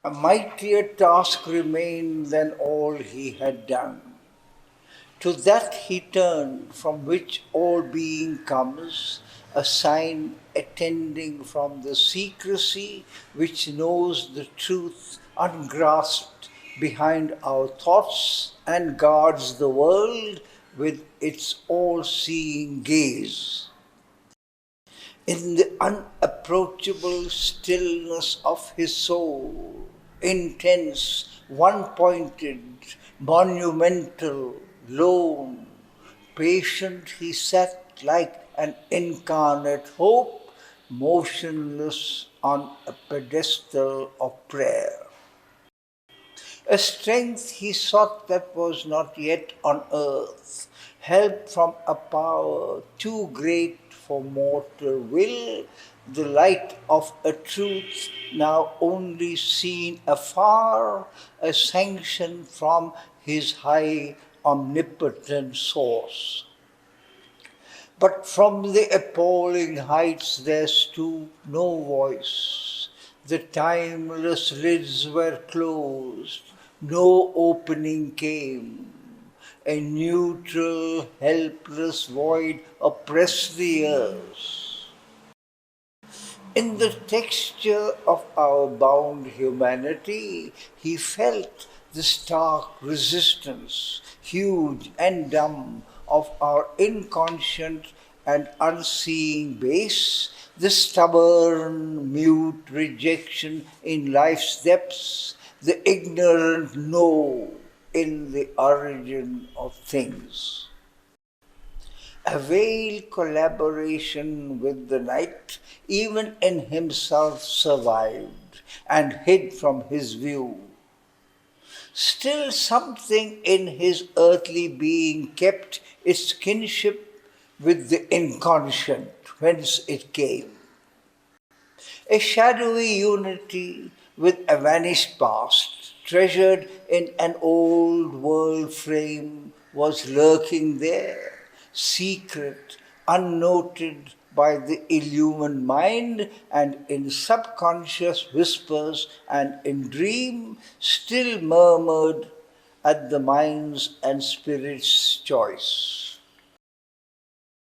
A mightier task remained than all he had done. To that he turned, from which all being comes, a sign attending from the secrecy which knows the truth ungrasped behind our thoughts and guards the world with its all-seeing gaze. In the unapproachable stillness of his soul, intense, one-pointed, monumental, lone, patient he sat like an incarnate hope, motionless on a pedestal of prayer. A strength he sought that was not yet on earth, help from a power too great for mortal will, the light of a truth now only seen afar, a sanction from his high omnipotent source. But from the appalling heights there stooped no voice. The timeless lids were closed, no opening came. A neutral, helpless void oppressed the earth. In the texture of our bound humanity, he felt the stark resistance, huge and dumb, of our inconscient and unseeing base, the stubborn, mute rejection in life's depths, the ignorant no in the origin of things. A veiled collaboration with the night, even in himself survived and hid from his view. Still something in his earthly being kept its kinship with the inconscient, whence it came. A shadowy unity with a vanished past, treasured in an old world frame, was lurking there, secret, unnoted by the illumined mind, and in subconscious whispers and in dream still murmured at the mind's and spirit's choice.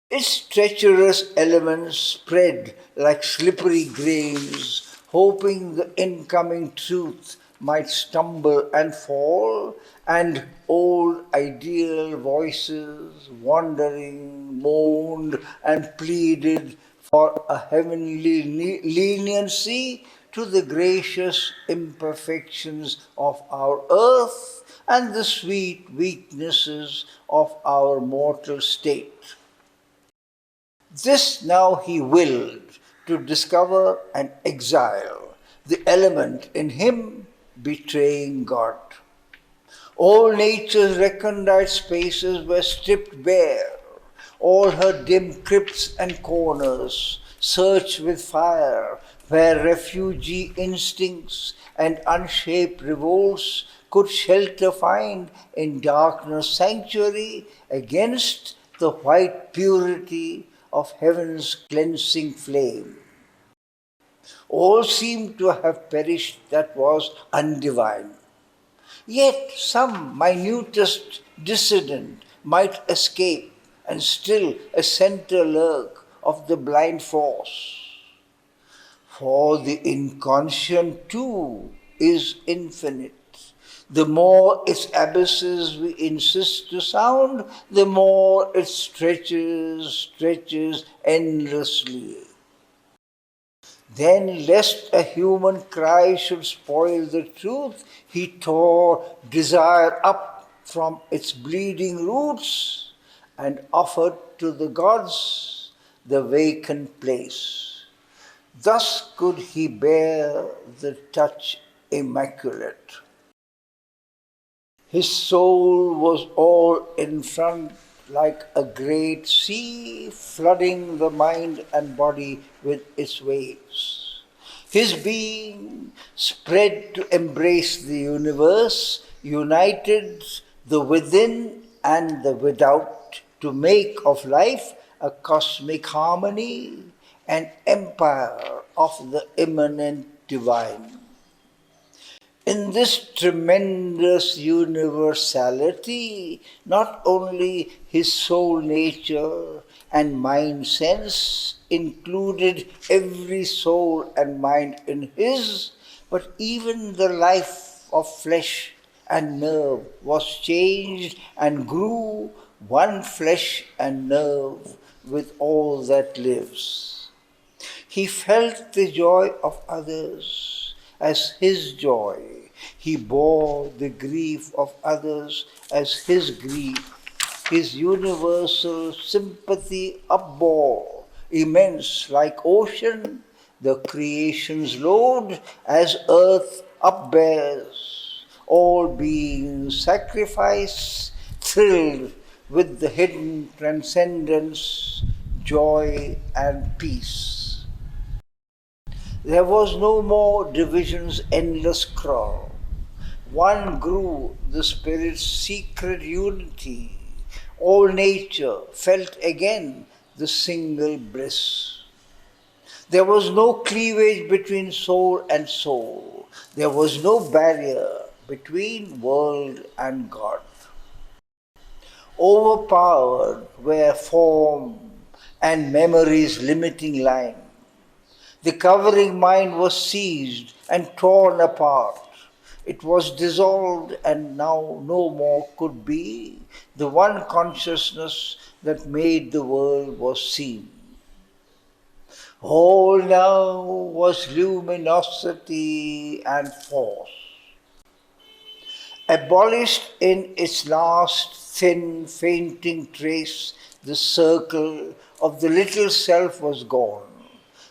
Its treacherous elements spread like slippery grains, hoping the incoming truth might stumble and fall, and old ideal voices, wandering, moaned and pleaded for a heavenly leniency to the gracious imperfections of our earth and the sweet weaknesses of our mortal state. This now he willed to discover and exile, the element in him betraying God. All nature's recondite spaces were stripped bare, all her dim crypts and corners searched with fire, where refugee instincts and unshaped revolts could shelter find in darkness sanctuary against the white purity of heaven's cleansing flame. All seemed to have perished that was undivine. Yet some minutest dissident might escape, and still a center lurk of the blind force. For the inconscient too is infinite. The more its abysses we insist to sound, the more it stretches endlessly. Then, lest a human cry should spoil the truth, he tore desire up from its bleeding roots and offered to the gods the vacant place. Thus could he bear the touch immaculate. His soul was all in front like a great sea, flooding the mind and body with its waves. His being spread to embrace the universe, united the within and the without, to make of life a cosmic harmony, an empire of the immanent divine. In this tremendous universality, not only his soul nature and mind sense included every soul and mind in his, but even the life of flesh and nerve was changed and grew one flesh and nerve with all that lives. He felt the joy of others as his joy. He bore the grief of others as his grief. His universal sympathy upbore, immense like ocean, the creation's load as earth upbears. All beings sacrifice, thrilled with the hidden transcendence, joy and peace. There was no more division's endless crawl. One grew the Spirit's secret unity. All nature felt again the single bliss. There was no cleavage between soul and soul. There was no barrier between world and God. Overpowered were form and memory's limiting line. The covering mind was seized and torn apart. It was dissolved and now no more could be. The one consciousness that made the world was seen. All now was luminosity and force. Abolished in its last thin, fainting trace, the circle of the little self was gone.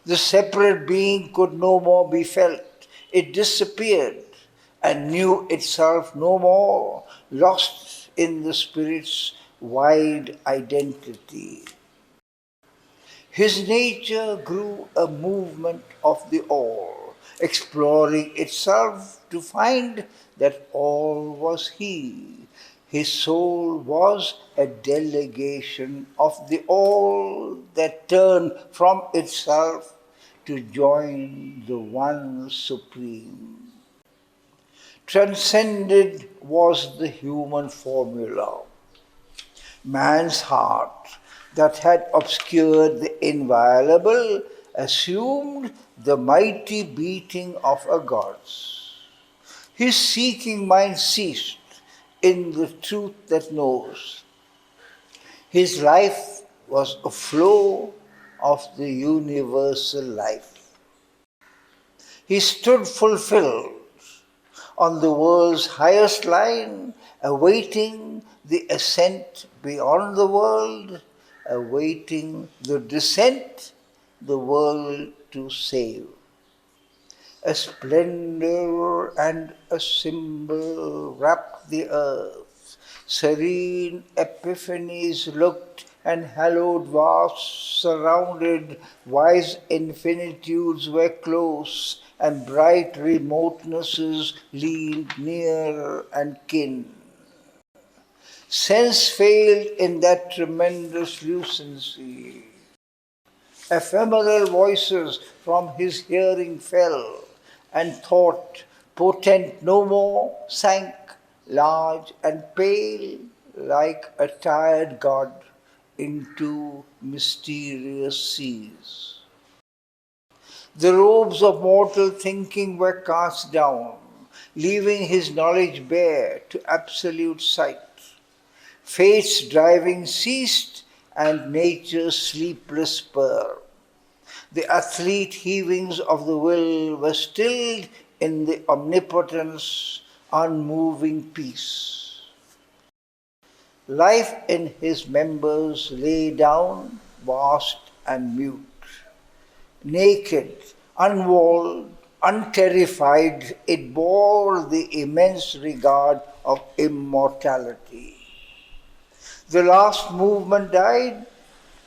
The separate being could no more be felt. It disappeared and knew itself no more, lost in the Spirit's wide identity. His nature grew a movement of the all, exploring itself to find that all was He. His soul was a delegation of the all that turned from itself to join the One Supreme. Transcended was the human formula. Man's heart that had obscured the inviolable assumed the mighty beating of a god's. His seeking mind ceased in the truth that knows. His life was a flow of the universal life. He stood fulfilled on the world's highest line, awaiting the ascent beyond the world, awaiting the descent, the world to save. A splendor and a symbol wrapped the earth. Serene epiphanies looked and hallowed vast surrounded. Wise infinitudes were close, and bright remotenesses leaned near and kin. Sense failed in that tremendous lucency. Ephemeral voices from his hearing fell, and thought, potent no more, sank, large and pale, like a tired god, into mysterious seas. The robes of mortal thinking were cast down, leaving his knowledge bare to absolute sight. Fate's driving ceased, and nature's sleepless purr. The athlete heavings of the will were stilled in the omnipotence, unmoving peace. Life in his members lay down, vast and mute. Naked, unwalled, unterrified, it bore the immense regard of immortality. The last movement died,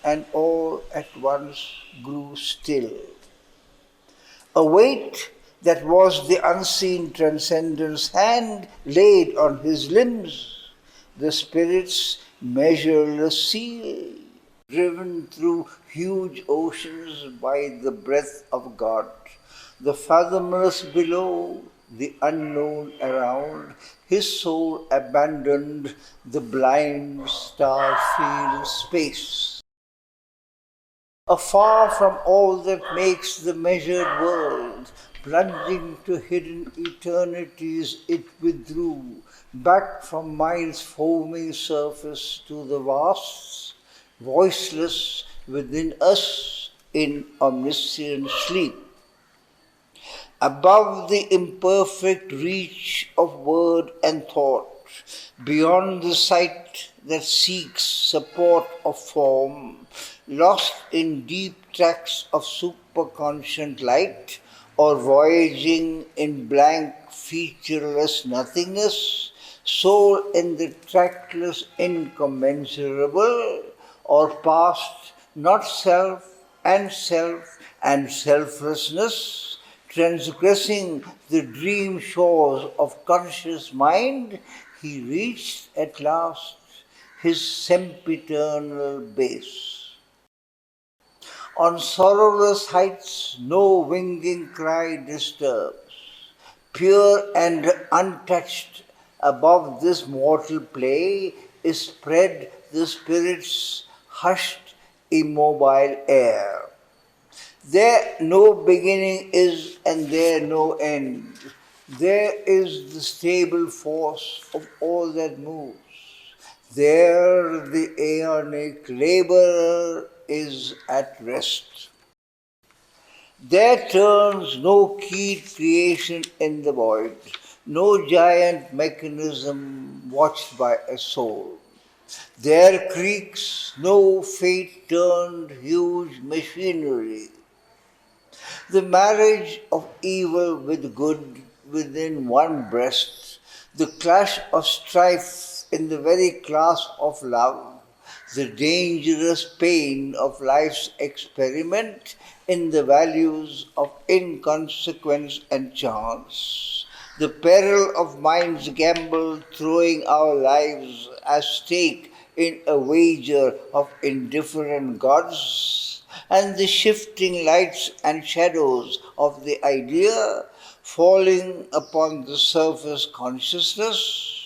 and all at once grew still. A weight that was the unseen transcendence hand laid on his limbs, the Spirit's measureless seal, driven through huge oceans by the breath of God, the fathomless below, the unknown around, his soul abandoned the blind star-filled space. Afar from all that makes the measured world, plunging to hidden eternities it withdrew, back from mind's foaming surface to the vasts, voiceless within us in omniscient sleep. Above the imperfect reach of word and thought, beyond the sight that seeks support of form, lost in deep tracts of superconscient light, or voyaging in blank, featureless nothingness, soul in the trackless incommensurable, or past not self and selflessness, transgressing the dream shores of conscious mind, he reached at last his sempiternal base. On sorrowless heights no winging cry disturbs. Pure and untouched above this mortal play is spread the spirit's hushed, immobile air. There no beginning is and there no end. There is the stable force of all that moves. There the aeonic laborer is at rest. There turns no keyed creation in the void, no giant mechanism watched by a soul. There creaks no fate-turned huge machinery. The marriage of evil with good within one breast, the clash of strife in the very class of love, the dangerous pain of life's experiment in the values of inconsequence and chance, the peril of mind's gamble throwing our lives as stake in a wager of indifferent gods, and the shifting lights and shadows of the idea falling upon the surface consciousness,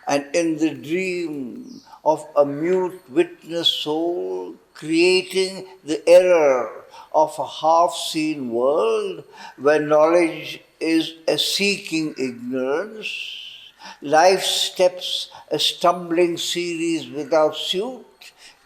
and in the dream of a mute witness soul creating the error of a half-seen world where knowledge is a seeking ignorance, life steps a stumbling series without suit,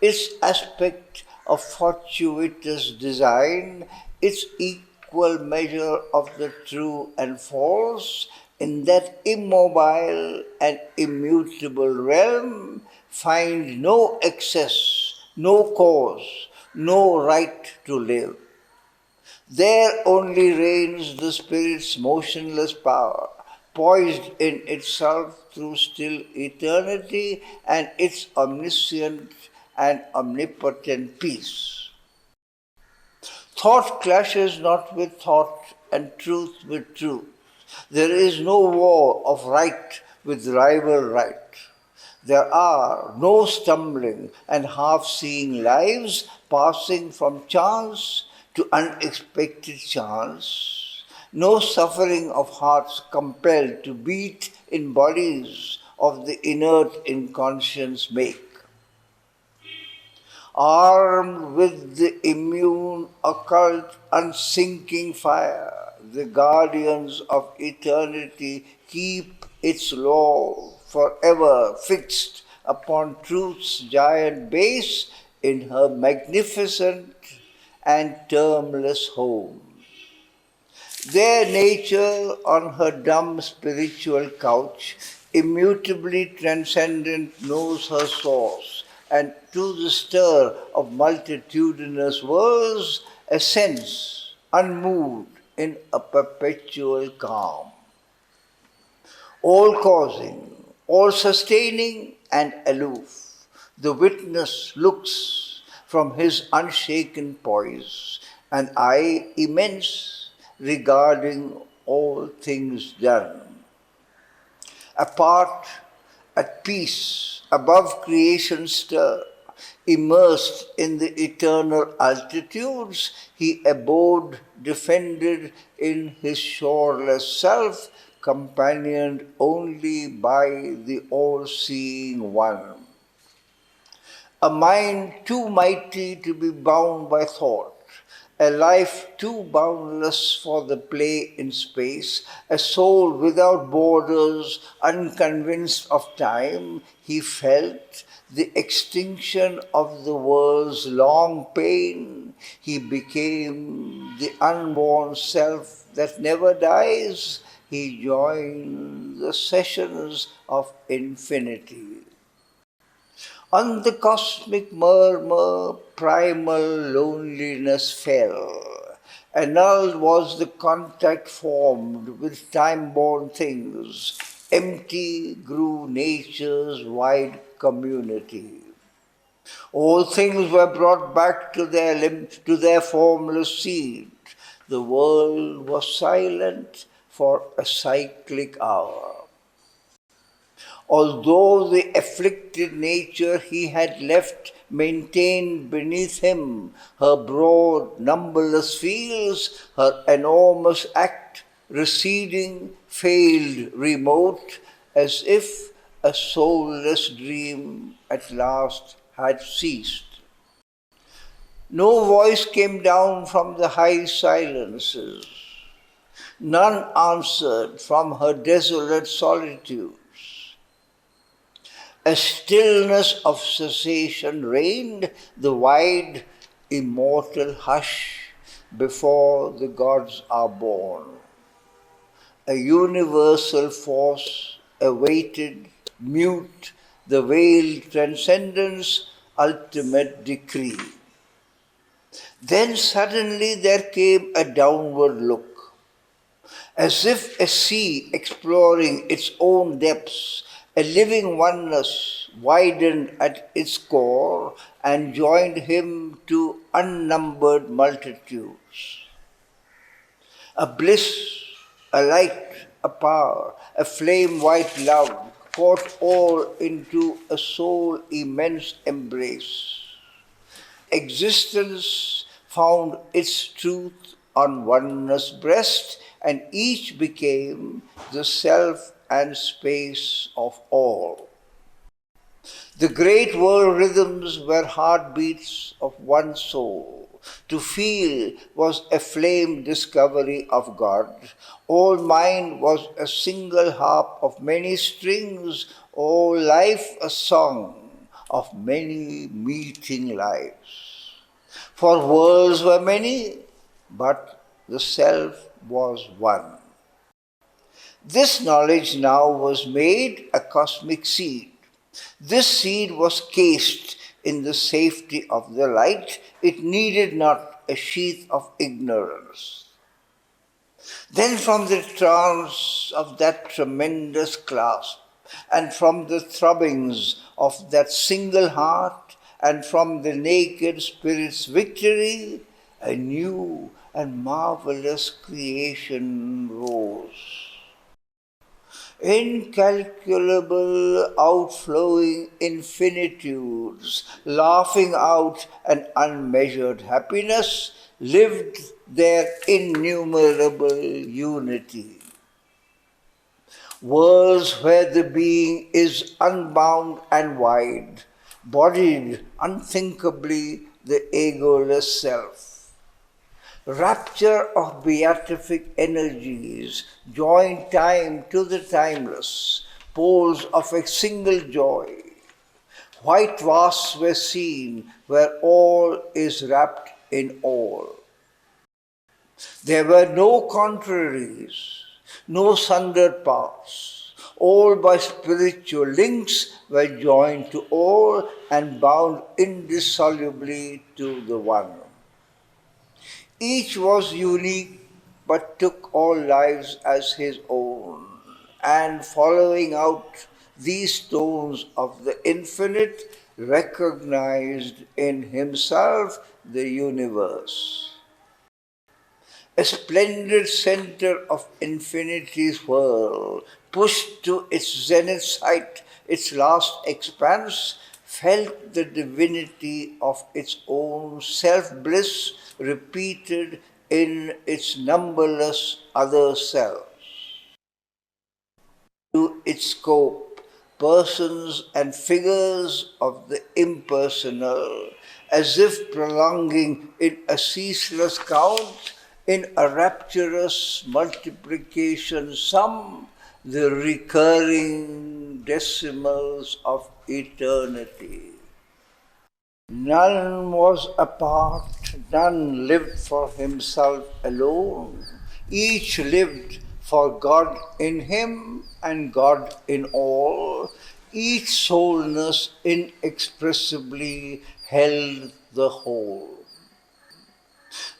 its aspect of fortuitous design, its equal measure of the true and false, in that immobile and immutable realm, find no excess, no cause, no right to live. There only reigns the Spirit's motionless power, poised in itself through still eternity and its omniscient and omnipotent peace. Thought clashes not with thought and truth with truth. There is no war of right with rival right. There are no stumbling and half-seeing lives passing from chance to unexpected chance, no suffering of hearts compelled to beat in bodies of the inert inconscience make. Armed with the immune, occult, unsinking fire, the guardians of eternity keep its law forever fixed upon truth's giant base in her magnificent and termless home. Their nature on her dumb spiritual couch, immutably transcendent, knows her source, and to the stir of multitudinous worlds ascends, unmoved in a perpetual calm. All causing, all sustaining and aloof, the witness looks from his unshaken poise, an eye immense regarding all things done. Apart, at peace, above creation's stir, immersed in the eternal altitudes, he abode defended in his shoreless self, companioned only by the all-seeing One. A mind too mighty to be bound by thought, a life too boundless for the play in space, a soul without borders, unconvinced of time, he felt the extinction of the world's long pain. He became the unborn self that never dies. He joined the sessions of infinity. On the cosmic murmur, primal loneliness fell. Annulled was the contact formed with time-born things. Empty grew nature's wide community. All things were brought back to their formless seed. The world was silent for a cyclic hour. Although the afflicted nature he had left maintained beneath him her broad, numberless fields, her enormous act receding, failed remote, as if a soulless dream at last had ceased. No voice came down from the high silences. None answered from her desolate solitude. A stillness of cessation reigned, the wide, immortal hush before the gods are born. A universal force awaited, mute, the veiled transcendence, ultimate decree. Then suddenly there came a downward look, as if a sea exploring its own depths, a living oneness widened at its core and joined him to unnumbered multitudes. A bliss, a light, a power, a flame-white love caught all into a soul immense embrace. Existence found its truth on oneness breast, and each became the self and space of all. The great world rhythms were heartbeats of one soul. To feel was a flame discovery of God. All mind was a single harp of many strings, all life a song of many meeting lives. For worlds were many, but the self was one. This knowledge now was made a cosmic seed. This seed was cased in the safety of the light. It needed not a sheath of ignorance. Then from the trance of that tremendous clasp, and from the throbbings of that single heart, and from the naked spirit's victory, a new and marvelous creation rose. Incalculable outflowing infinitudes, laughing out an unmeasured happiness, lived their innumerable unity. Worlds where the being is unbound and wide, bodied unthinkably the egoless self. Rapture of beatific energies join time to the timeless, poles of a single joy. White vasts were seen where all is wrapped in all. There were no contraries, no sundered paths. All by spiritual links were joined to all and bound indissolubly to the One. Each was unique but took all lives as his own, and following out these stones of the infinite, recognized in himself the universe. A splendid center of infinity's whirl, pushed to its zenith height, its last expanse, felt the divinity of its own self-bliss repeated in its numberless other selves. to its scope, persons and figures of the impersonal, as if prolonging in a ceaseless count, in a rapturous multiplication sum, the recurring decimals of eternity. None was apart, none lived for himself alone. Each lived for God in him and God in all. Each soulness inexpressibly held the whole.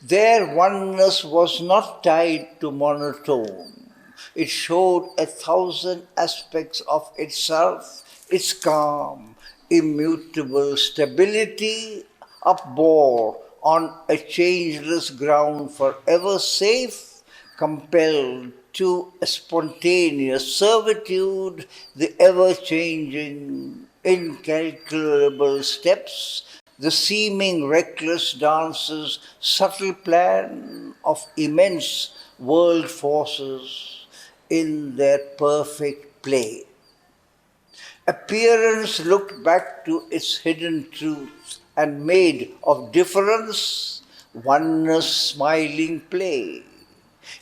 Their oneness was not tied to monotone. It showed 1,000 aspects of itself, its calm, immutable stability, upbore on a changeless ground forever safe, compelled to a spontaneous servitude, the ever-changing, incalculable steps, the seeming reckless dances, subtle plan of immense world forces in their perfect play. Appearance looked back to its hidden truth and made of difference oneness smiling play.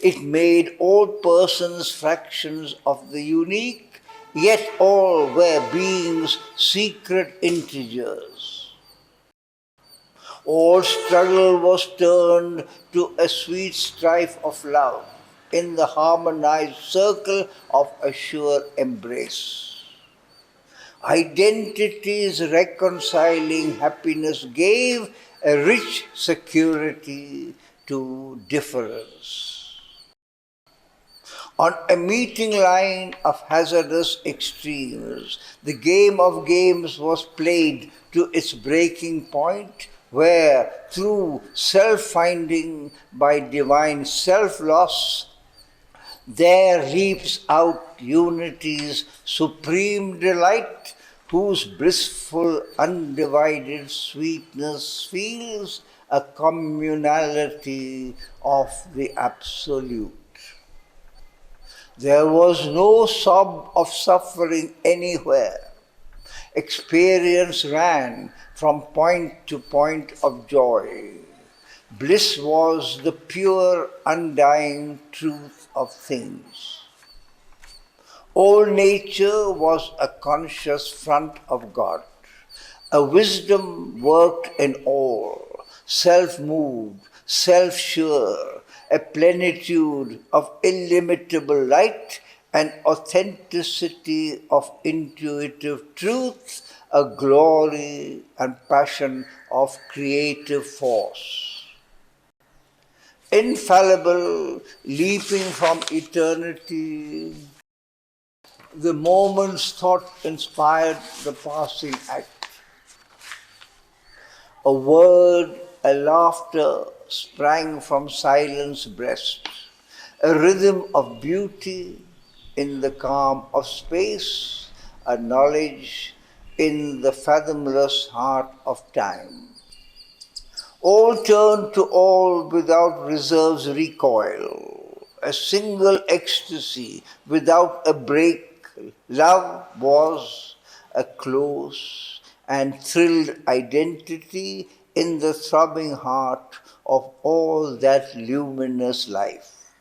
It made all persons fractions of the unique, yet all were beings secret integers. All struggle was turned to a sweet strife of love in the harmonized circle of a sure embrace. Identity's reconciling happiness gave a rich security to difference. On a meeting line of hazardous extremes, the game of games was played to its breaking point, where, through self-finding by divine self-loss, there leaps out unity's supreme delight, whose blissful undivided sweetness feels a communality of the Absolute. There was no sob of suffering anywhere. Experience ran from point to point of joy. Bliss was the pure, undying truth of things. All nature was a conscious front of God. A wisdom worked in all, self-moved, self-sure, a plenitude of illimitable light, an authenticity of intuitive truth, a glory and passion of creative force. Infallible, leaping from eternity, the moment's thought inspired the passing act. A word, a laughter sprang from silence breast, a rhythm of beauty in the calm of space, a knowledge in the fathomless heart of time. All turned to all without reserve's recoil, a single ecstasy without a break. Love was a close and thrilled identity in the throbbing heart of all that luminous life.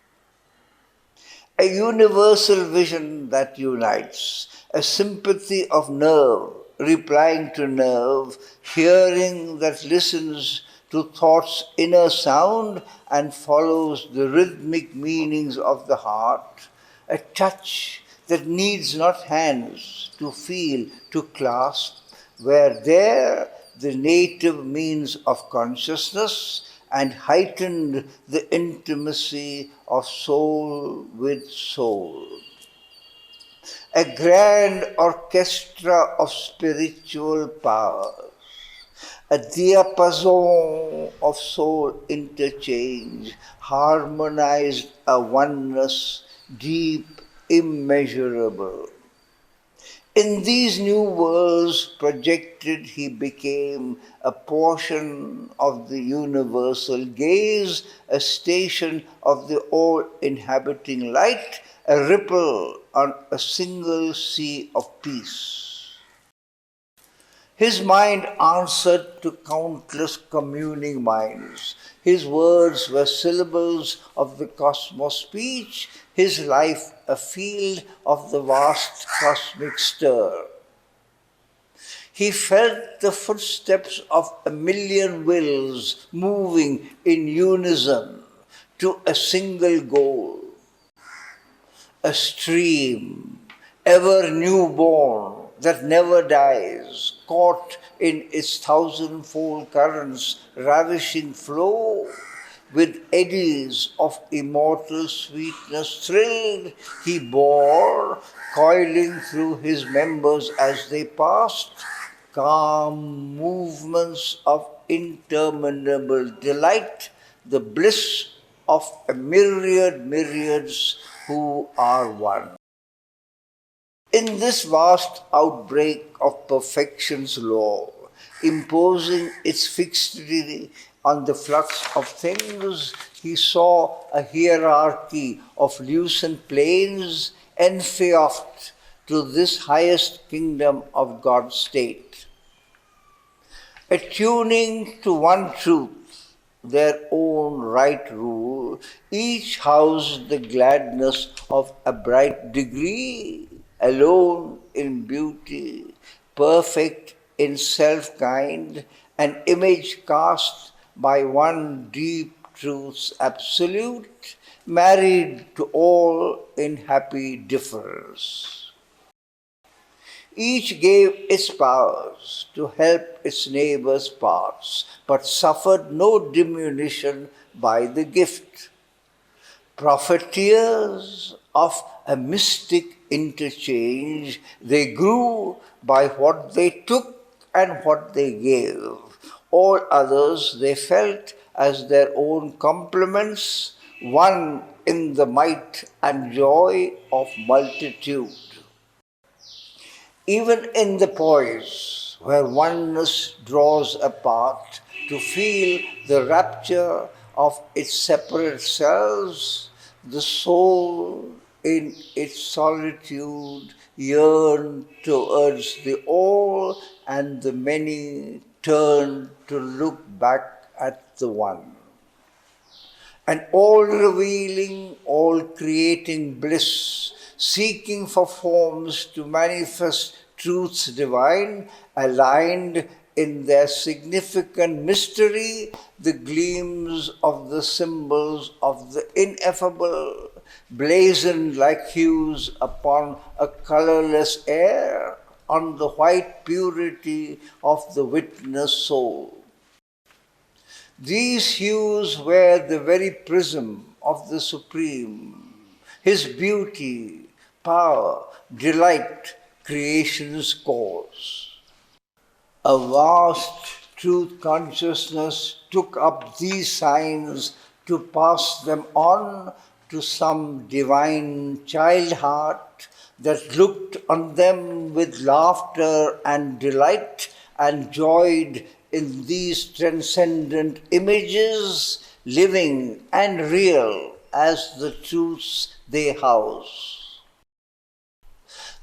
A universal vision that unites, a sympathy of nerve replying to nerve, hearing that listens to thought's inner sound and follows the rhythmic meanings of the heart, a touch that needs not hands to feel, to clasp, where there the native means of consciousness and heightened the intimacy of soul with soul. A grand orchestra of spiritual powers, a diapason of soul interchange, harmonized a oneness deep, immeasurable. In these new worlds projected, he became a portion of the universal gaze, a station of the all-inhabiting light, a ripple on a single sea of peace. His mind answered to countless communing minds. His words were syllables of the cosmos speech, his life a field of the vast cosmic stir. He felt the footsteps of a million wills moving in unison to a single goal. A stream, ever newborn, that never dies, caught in its thousandfold currents' ravishing flow, with eddies of immortal sweetness thrilled, he bore, coiling through his members as they passed, calm movements of interminable delight, the bliss of a myriad myriads who are one. In this vast outbreak of perfection's law, imposing its fixity on the flux of things, he saw a hierarchy of lucent planes enfeoffed to this highest kingdom of God's state. Attuning to one truth, their own right rule, each housed the gladness of a bright degree, alone in beauty, perfect in self-kind, an image cast by one deep truth's absolute, married to all in happy difference. Each gave its powers to help its neighbor's parts, but suffered no diminution by the gift. Profiteers of a mystic interchange, they grew by what they took and what they gave. All others they felt as their own complements, one in the might and joy of multitude. Even in the poise where oneness draws apart to feel the rapture of its separate selves, the soul in its solitude yearned towards the all, and the many turned to look back at the one. An all-revealing, all-creating bliss, seeking for forms to manifest truths divine, aligned in their significant mystery, the gleams of the symbols of the ineffable, blazoned like hues upon a colorless air, on the white purity of the witness soul. These hues were the very prism of the Supreme, His beauty, power, delight, creation's cause. A vast truth consciousness took up these signs to pass them on to some divine child heart that looked on them with laughter and delight and joyed in these transcendent images, living and real as the truths they house.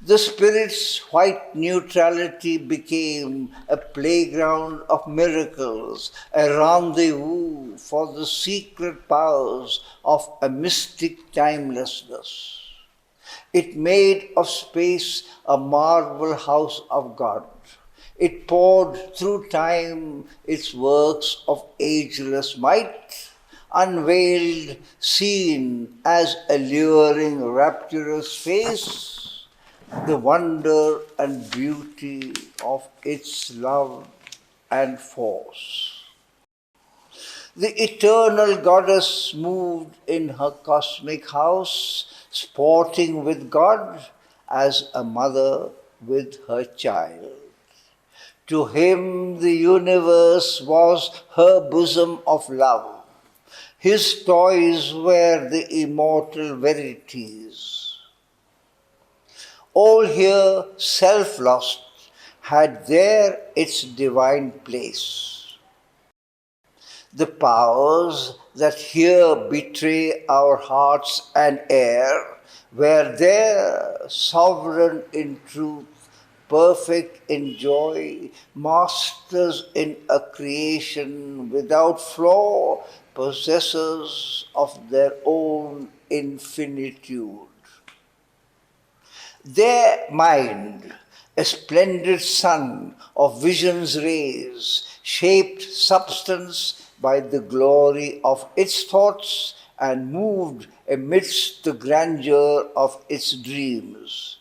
The Spirit's white neutrality became a playground of miracles, a rendezvous for the secret powers of a mystic timelessness. It made of space a marble house of God. It poured through time its works of ageless might, unveiled, seen as alluring, rapturous face, the wonder and beauty of its love and force. The eternal goddess moved in her cosmic house, sporting with God as a mother with her child. To him the universe was her bosom of love. His toys were the immortal verities. All here self-lost had there its divine place. The powers that here betray our hearts and air were there, sovereign in truth, perfect in joy, masters in a creation without flaw, possessors of their own infinitude. Their mind, a splendid sun of vision's rays, shaped substance by the glory of its thoughts and moved amidst the grandeur of its dreams.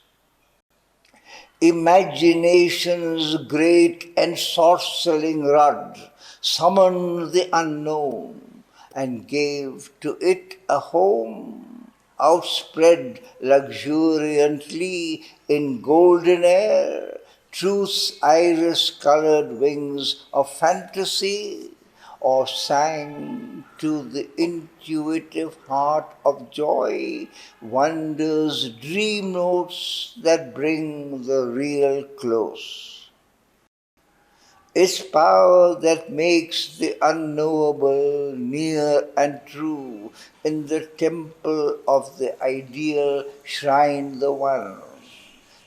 Imagination's great ensorceling rod summoned the unknown and gave to it a home outspread luxuriantly in golden air, truth's iris-colored wings of fantasy, or sang to the intuitive heart of joy wonders, dream notes that bring the real close. Its power that makes the unknowable near and true, in the temple of the ideal shrine the one.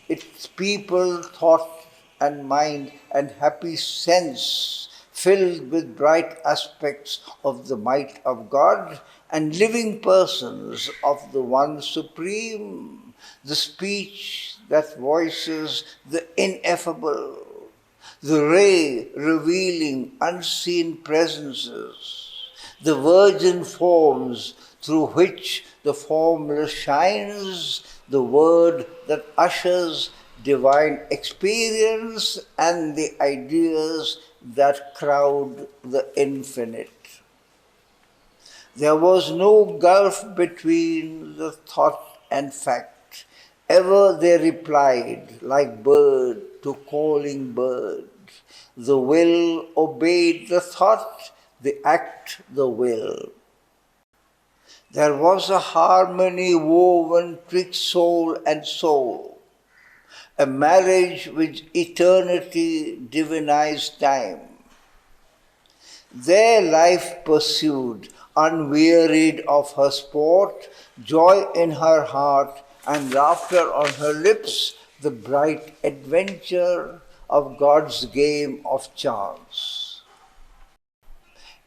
Its people, thought and mind and happy sense, filled with bright aspects of the might of God and living persons of the One Supreme, the speech that voices the ineffable, the ray revealing unseen presences, the virgin forms through which the formless shines, the word that ushers divine experience and the ideas that crowd the infinite. There was no gulf between the thought and fact. Ever they replied like bird to calling bird. The will obeyed the thought, the act the will. There was a harmony woven twixt soul and soul, a marriage which eternity divinized time. Their life pursued, unwearied of her sport, joy in her heart and laughter on her lips, the bright adventure of God's game of chance.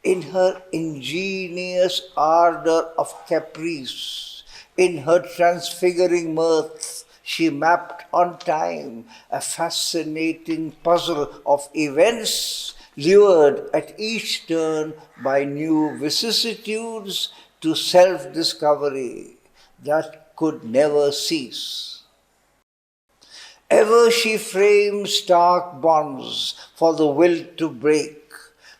In her ingenious ardor of caprice, in her transfiguring mirth, she mapped on time a fascinating puzzle of events, lured at each turn by new vicissitudes to self-discovery that could never cease. Ever she framed stark bonds for the will to break,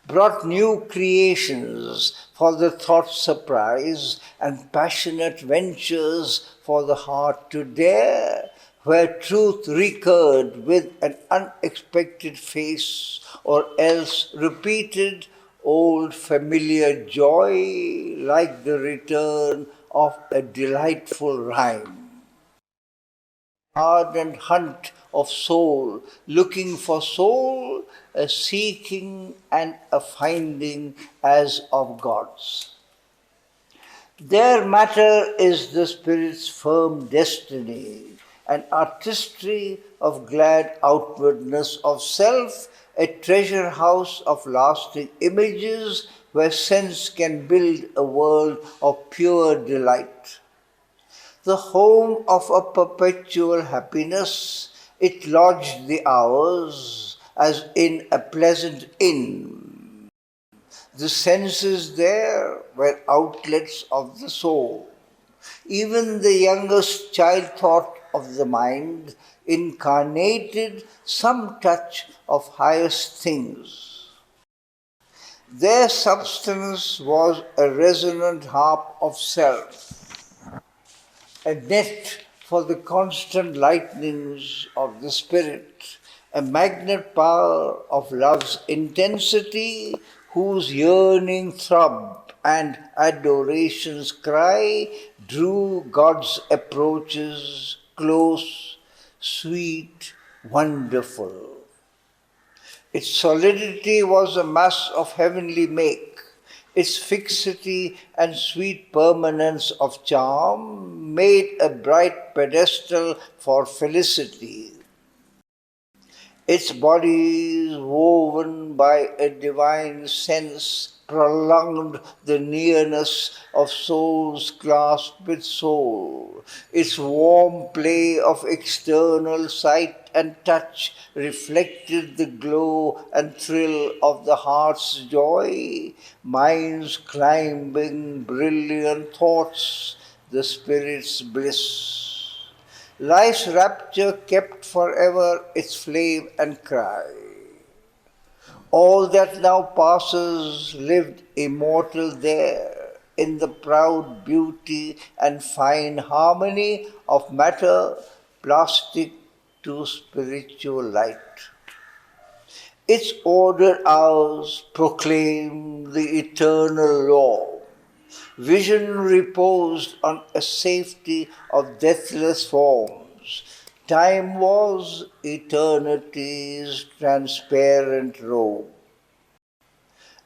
brought new creations for the thought's surprise, and passionate ventures for the heart to dare, where truth recurred with an unexpected face, or else repeated old familiar joy like the return of a delightful rhyme. Ardent hunt of soul, looking for soul, a seeking and a finding as of God's. Their matter is the Spirit's firm destiny, an artistry of glad outwardness of self, a treasure house of lasting images where sense can build a world of pure delight. The home of a perpetual happiness, it lodged the hours as in a pleasant inn. The senses there were outlets of the soul. Even the youngest child thought of the mind incarnated some touch of highest things. Their substance was a resonant harp of self, a net for the constant lightnings of the Spirit, a magnet power of love's intensity, whose yearning throb and adoration's cry drew God's approaches close, sweet, wonderful. Its solidity was a mass of heavenly make, Its fixity and sweet permanence of charm made a bright pedestal for felicity. Its bodies, woven by a divine sense, prolonged the nearness of souls clasped with soul. Its warm play of external sight and touch reflected the glow and thrill of the heart's joy, mind's climbing brilliant thoughts, the spirit's bliss. Life's rapture kept forever its flame and cry. All that now passes lived immortal there, in the proud beauty and fine harmony of matter, plastic to spiritual light. Its ordered hours proclaim the eternal law. Vision reposed on a safety of deathless forms. Time was eternity's transparent robe.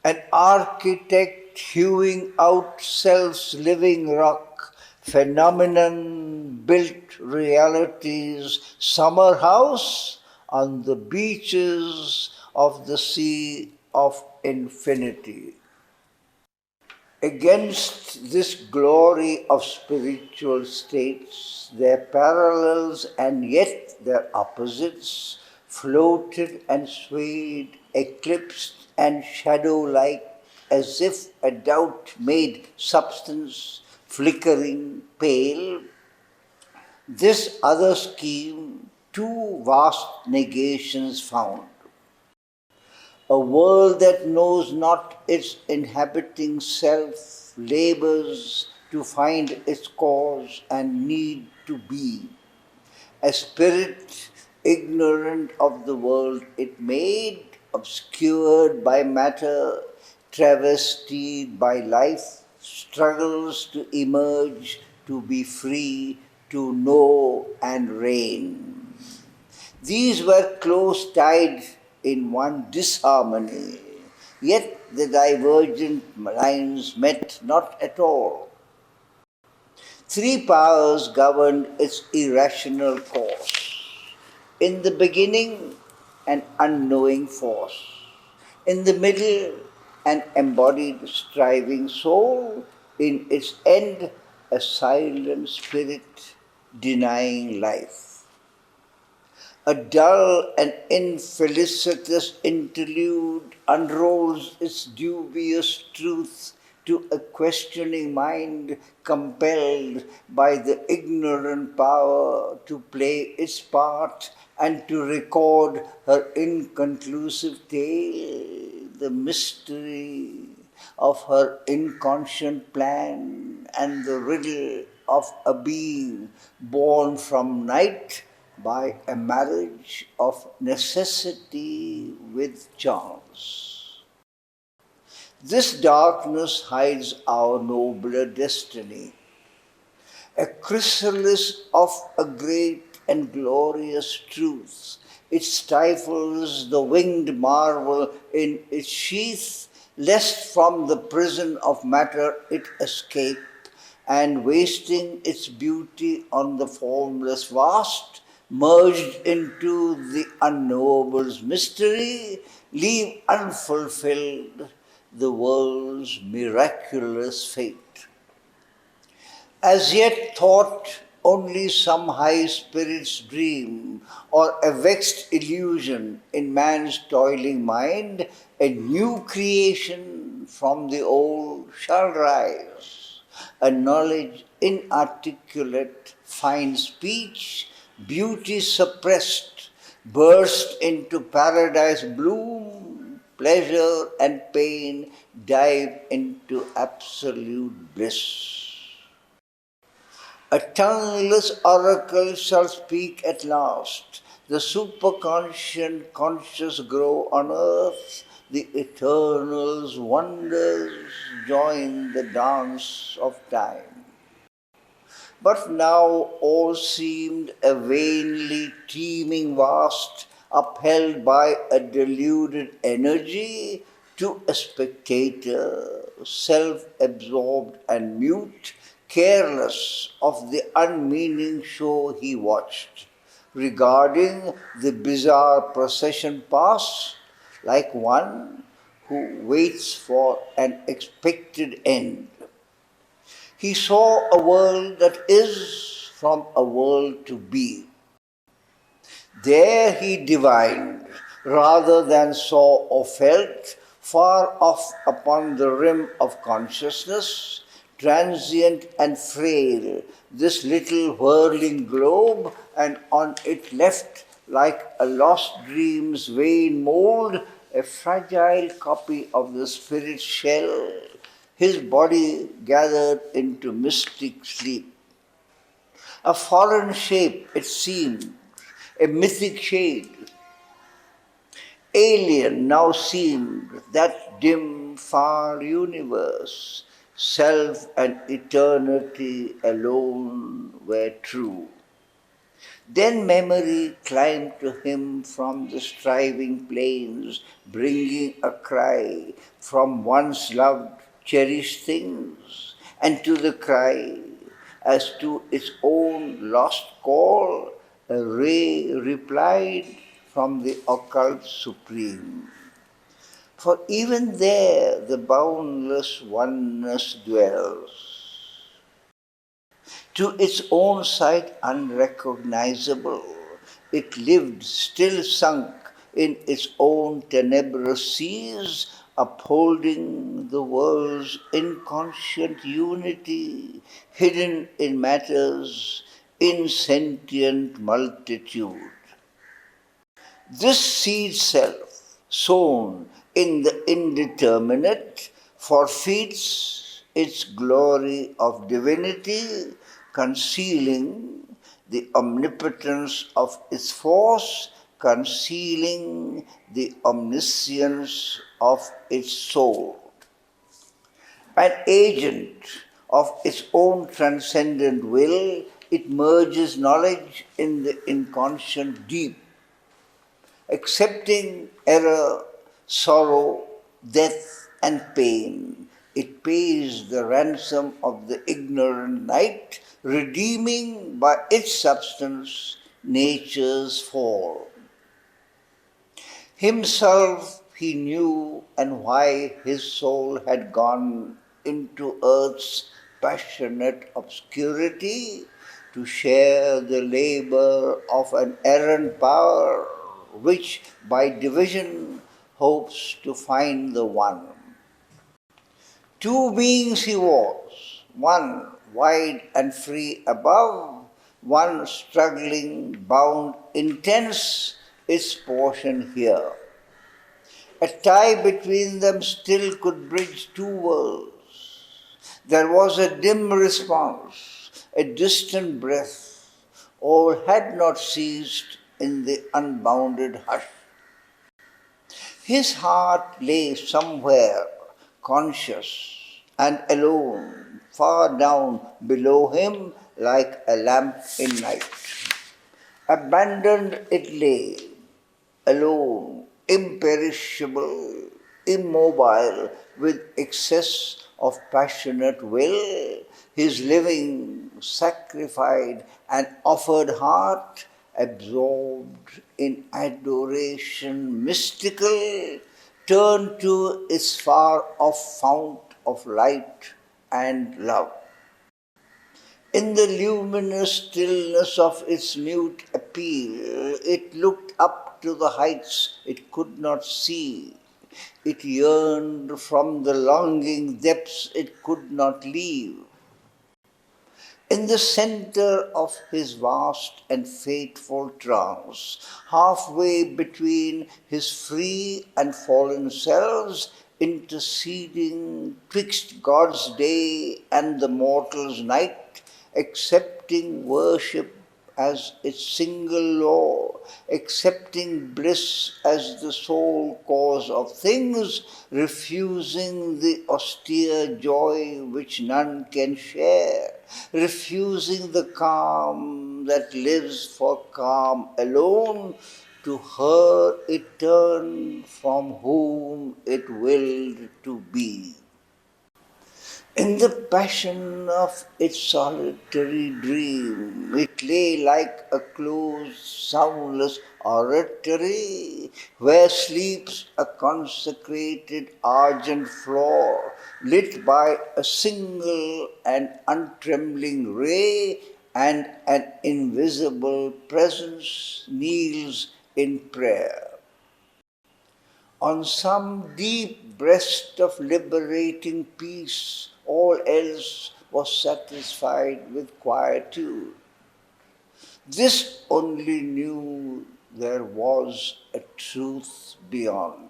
An architect hewing out self's living rock, phenomenon built reality's summer house on the beaches of the sea of infinity. Against this glory of spiritual states, their parallels and yet their opposites floated and swayed, eclipsed and shadow-like, as if a doubt made substance flickering pale. This other scheme, two vast negations found. A world that knows not its inhabiting self labors to find its cause and need to be. A spirit ignorant of the world it made, obscured by matter, travestied by life, struggles to emerge, to be free, to know and reign. These were close tied in one disharmony, yet the divergent lines met not at all. Three powers governed its irrational course. In the beginning, an unknowing force. In the middle, an embodied striving soul. In its end, a silent spirit denying life. A dull and infelicitous interlude unrolls its dubious truth to a questioning mind compelled by the ignorant power to play its part and to record her inconclusive tale, the mystery of her inconscient plan and the riddle of a being born from night by a marriage of necessity with chance. This darkness hides our nobler destiny, a chrysalis of a great and glorious truth. It stifles the winged marvel in its sheath, lest from the prison of matter it escape, and wasting its beauty on the formless vast, merged into the unknowable's mystery, leave unfulfilled the world's miraculous fate. As yet thought only some high spirit's dream or a vexed illusion in man's toiling mind, a new creation from the old shall rise. A knowledge inarticulate finds speech, beauty suppressed, burst into paradise bloom, pleasure and pain dive into absolute bliss. A tongueless oracle shall speak at last, the superconscient conscious grow on earth, the eternal's wonders join the dance of time. But now all seemed a vainly teeming vast, upheld by a deluded energy, to a spectator, self-absorbed and mute, careless of the unmeaning show he watched, regarding the bizarre procession pass like one who waits for an expected end. He saw a world that is from a world to be. There he divined, rather than saw or felt, far off upon the rim of consciousness, transient and frail, this little whirling globe, and on it left, like a lost dream's vain mould, a fragile copy of the spirit's shell, his body gathered into mystic sleep. A foreign shape, it seemed, a mythic shade. Alien now seemed that dim, far universe. Self and eternity alone were true. Then memory climbed to him from the striving plains, bringing a cry from once loved, cherished things, and to the cry, as to its own lost call, a ray replied from the occult supreme. For even there the boundless oneness dwells, to its own sight unrecognizable. It lived still sunk in its own tenebrous seas, upholding the world's inconscient unity, hidden in matter's insentient multitude. This seed self, sown in the indeterminate, forfeits its glory of divinity, concealing the omnipotence of its force, concealing the omniscience of its soul. An agent of its own transcendent will, it merges knowledge in the inconscient deep, accepting error, sorrow, death, and pain. It pays the ransom of the ignorant night, redeeming by its substance nature's fall. Himself he knew, and why his soul had gone into earth's passionate obscurity to share the labor of an errant power which by division hopes to find the one. Two beings he was, one wide and free above, one struggling, bound, intense, its portion here. A tie between them still could bridge two worlds. There was a dim response, a distant breath. All had not ceased in the unbounded hush. His heart lay somewhere, conscious and alone, far down below him like a lamp in night. Abandoned it lay, alone, imperishable, immobile, with excess of passionate will, his living, sacrificed, and offered heart, absorbed in adoration mystical, turned to its far off fount of light and love. In the luminous stillness of its mute appeal, it looked up to the heights it could not see. It yearned from the longing depths it could not leave. In the center of his vast and fateful trance, halfway between his free and fallen selves, interceding twixt God's day and the mortal's night, accepting worship as its single law, accepting bliss as the sole cause of things, refusing the austere joy which none can share, refusing the calm that lives for calm alone, to her it turned from whom it willed to be. In the passion of its solitary dream, it lay like a closed, soundless oratory, where sleeps a consecrated argent floor, lit by a single and untrembling ray, and an invisible presence kneels in prayer. On some deep breast of liberating peace, all else was satisfied with quietude. This only knew there was a truth beyond.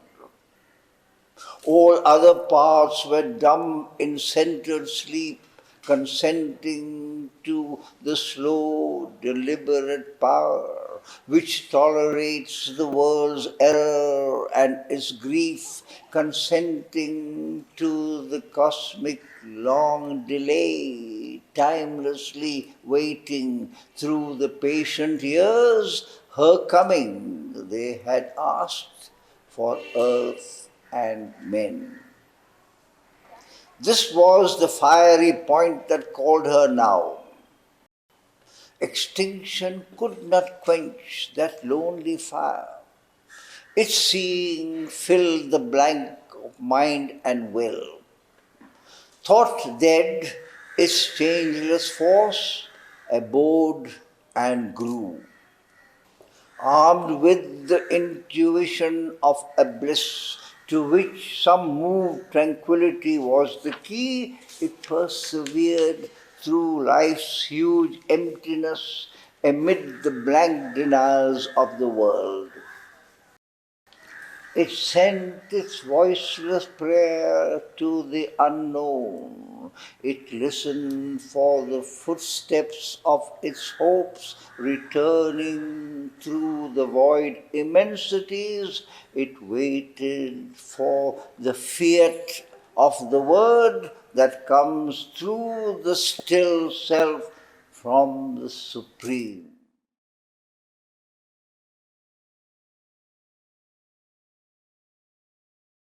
All other parts were dumb in centered sleep, consenting to the slow, deliberate power which tolerates the world's error and its grief, consenting to the cosmic long delay, timelessly waiting through the patient years her coming they had asked for earth and men. This was the fiery point that called her now. Extinction could not quench that lonely fire. Its seeing filled the blank of mind and will. Thought dead, its changeless force abode and grew. Armed with the intuition of a bliss to which some moved tranquility was the key, it persevered through life's huge emptiness amid the blank denials of the world. It sent its voiceless prayer to the unknown. It listened for the footsteps of its hopes returning through the void immensities. It waited for the fiat of the word that comes through the still self from the Supreme.